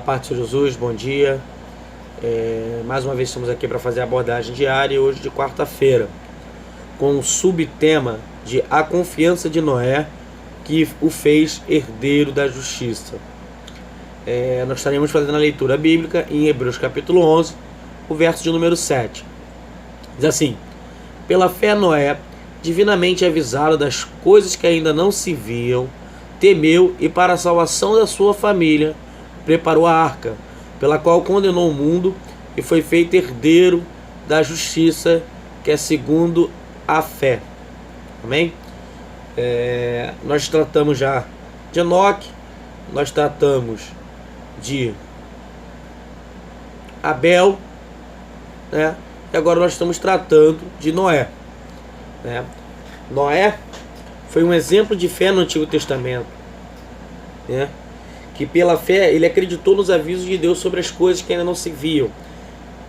paz do Senhor Jesus, bom dia. Mais uma vez estamos aqui para fazer a abordagem diária, hoje de quarta-feira, com o subtema de a confiança de Noé que o fez herdeiro da justiça. Nós estaremos fazendo a leitura bíblica em Hebreus capítulo 11, o verso de número 7. Diz assim: pela fé Noé, divinamente avisado das coisas que ainda não se viam, temeu e para a salvação da sua família preparou a arca, pela qual condenou o mundo e foi feito herdeiro da justiça, que é segundo a fé. Amém? Nós tratamos já de Enoque, nós tratamos de Abel, né? E agora nós estamos tratando de Noé, né? Noé foi um exemplo de fé no Antigo Testamento, né? Que pela fé ele acreditou nos avisos de Deus sobre as coisas que ainda não se viam.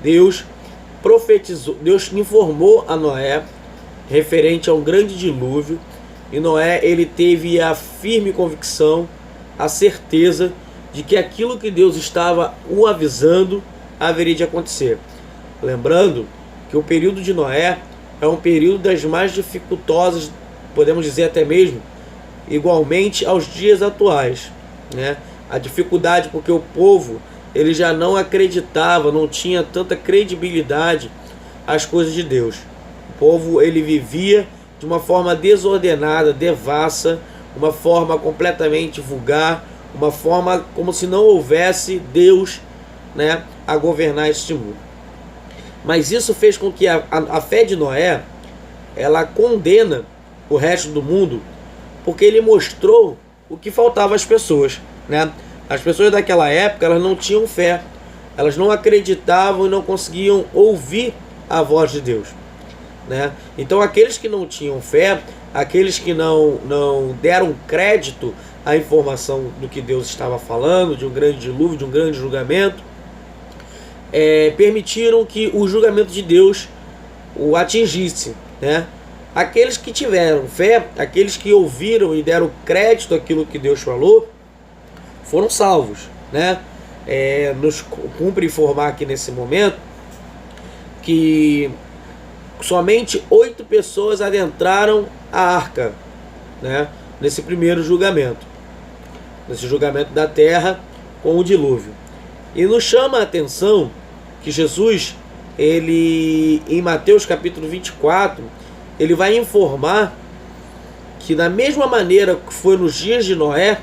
Deus profetizou, Deus informou a Noé referente a um grande dilúvio, e Noé ele teve a firme convicção, a certeza de que aquilo que Deus estava o avisando haveria de acontecer. Lembrando que o período de Noé é um período das mais dificultosas, podemos dizer até mesmo igualmente aos dias atuais, né? A dificuldade porque o povo ele já não acreditava, não tinha tanta credibilidade às coisas de Deus. O povo ele vivia de uma forma desordenada, devassa, uma forma completamente vulgar, uma forma como se não houvesse Deus, né, a governar este mundo. Mas isso fez com que a fé de Noé ela condena o resto do mundo, porque ele mostrou o que faltava às pessoas, né? As pessoas daquela época elas não tinham fé, elas não acreditavam e não conseguiam ouvir a voz de Deus, né? Então aqueles que não tinham fé, aqueles que não deram crédito à informação do que Deus estava falando, de um grande dilúvio, de um grande julgamento, permitiram que o julgamento de Deus o atingisse, né? Aqueles que tiveram fé, aqueles que ouviram e deram crédito àquilo que Deus falou, foram salvos, né? Nos cumpre informar aqui nesse momento que somente 8 pessoas adentraram a arca, né? Nesse primeiro julgamento, nesse julgamento da terra com o dilúvio. E nos chama a atenção que Jesus, ele em Mateus capítulo 24, ele vai informar que da mesma maneira que foi nos dias de Noé,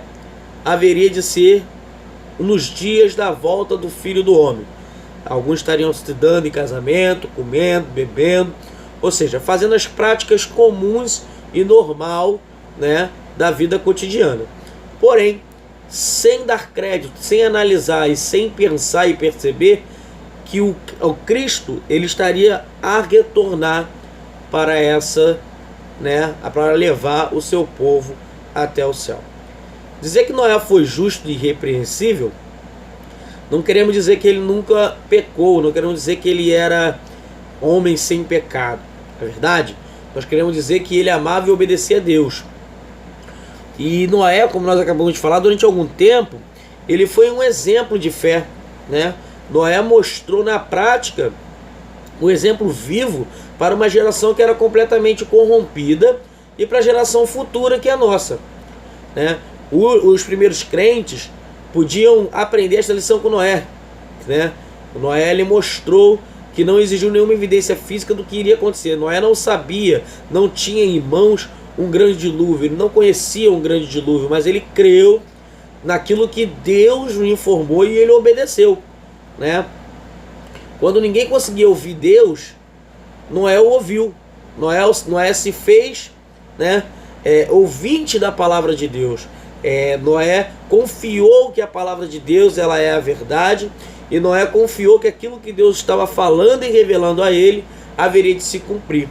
haveria de ser nos dias da volta do Filho do Homem. Alguns estariam se dando em casamento, comendo, bebendo, ou seja, fazendo as práticas comuns e normal, né, da vida cotidiana. Porém, sem dar crédito, sem analisar e sem pensar e perceber que o Cristo ele estaria a retornar para para levar o seu povo até o céu. Dizer que Noé foi justo e irrepreensível, não queremos dizer que ele nunca pecou, não queremos dizer que ele era homem sem pecado. Na verdade, nós queremos dizer que ele amava e obedecia a Deus. E Noé, como nós acabamos de falar, durante algum tempo, ele foi um exemplo de fé, né? Noé mostrou na prática um exemplo vivo para uma geração que era completamente corrompida e para a geração futura que é a nossa, né? Os primeiros crentes podiam aprender esta lição com Noé, né? Noé ele mostrou que não exigiu nenhuma evidência física do que iria acontecer. Noé não sabia, não tinha em mãos um grande dilúvio, ele não conhecia um grande dilúvio, mas ele creu naquilo que Deus o informou e ele obedeceu, né? Quando ninguém conseguia ouvir Deus, Noé o ouviu. Noé se fez, né, ouvinte da palavra de Deus. Noé confiou que a palavra de Deus ela é a verdade, e Noé confiou que aquilo que Deus estava falando e revelando a ele haveria de se cumprir,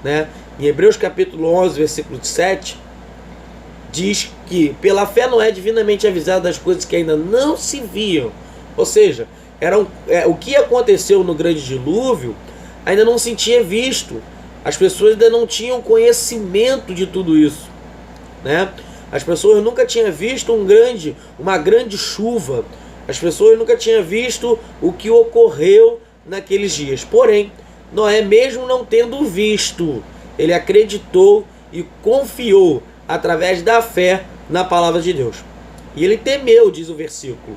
né? Em Hebreus capítulo 11, versículo 7, diz que pela fé Noé divinamente avisado das coisas que ainda não se viam, ou seja, o que aconteceu no grande dilúvio ainda não se tinha visto, as pessoas ainda não tinham conhecimento de tudo isso, né? As pessoas nunca tinham visto uma grande chuva, As pessoas nunca tinham visto o que ocorreu naqueles dias. Porém, Noé, mesmo não tendo visto, ele acreditou e confiou através da fé na palavra de Deus. E ele temeu, diz o versículo.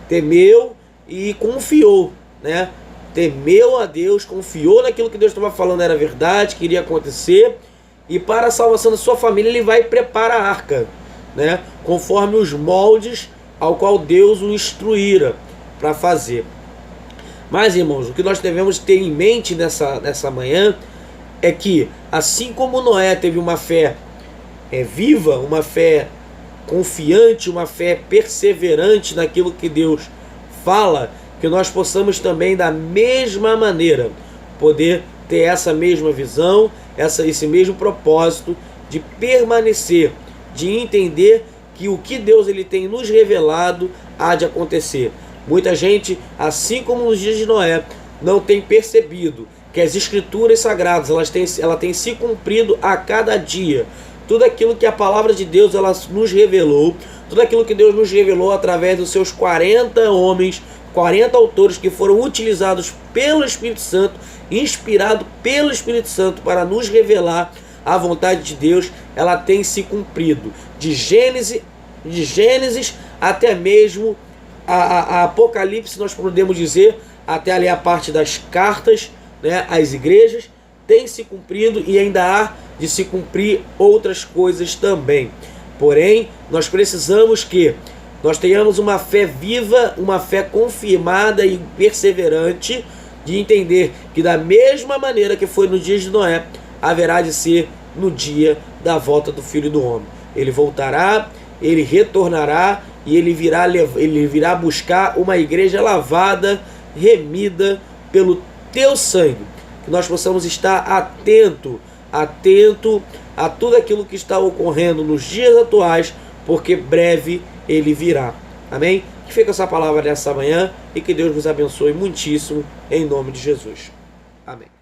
Temeu e confiou, né? Temeu a Deus, confiou naquilo que Deus estava falando era verdade, que iria acontecer. E para a salvação da sua família, ele vai preparar a arca, né? Conforme os moldes ao qual Deus o instruíra para fazer. Mas, irmãos, o que nós devemos ter em mente nessa manhã é que, assim como Noé teve uma fé viva, uma fé confiante, uma fé perseverante naquilo que Deus fala, que nós possamos também, da mesma maneira, poder ter essa mesma visão, esse mesmo propósito de permanecer, de entender que o que Deus ele tem nos revelado há de acontecer. Muita gente, assim como nos dias de Noé, não tem percebido que as escrituras sagradas ela tem se cumprido a cada dia. Tudo aquilo que a palavra de Deus ela nos revelou, tudo aquilo que Deus nos revelou através dos seus 40 homens, 40 autores que foram utilizados pelo Espírito Santo, inspirado pelo Espírito Santo para nos revelar a vontade de Deus, ela tem se cumprido. De Gênesis até mesmo a Apocalipse, nós podemos dizer, até ali a parte das cartas, né, às igrejas, tem se cumprido e ainda há de se cumprir outras coisas também. Porém, nós precisamos que nós tenhamos uma fé viva, uma fé confirmada e perseverante, de entender que da mesma maneira que foi no dia de Noé, haverá de ser no dia da volta do Filho do Homem. Ele voltará, ele retornará e ele virá buscar uma igreja lavada, remida pelo teu sangue. Que nós possamos estar atento a tudo aquilo que está ocorrendo nos dias atuais, porque breve ele virá. Amém? Que fica essa palavra nessa manhã e que Deus nos abençoe muitíssimo em nome de Jesus. Amém.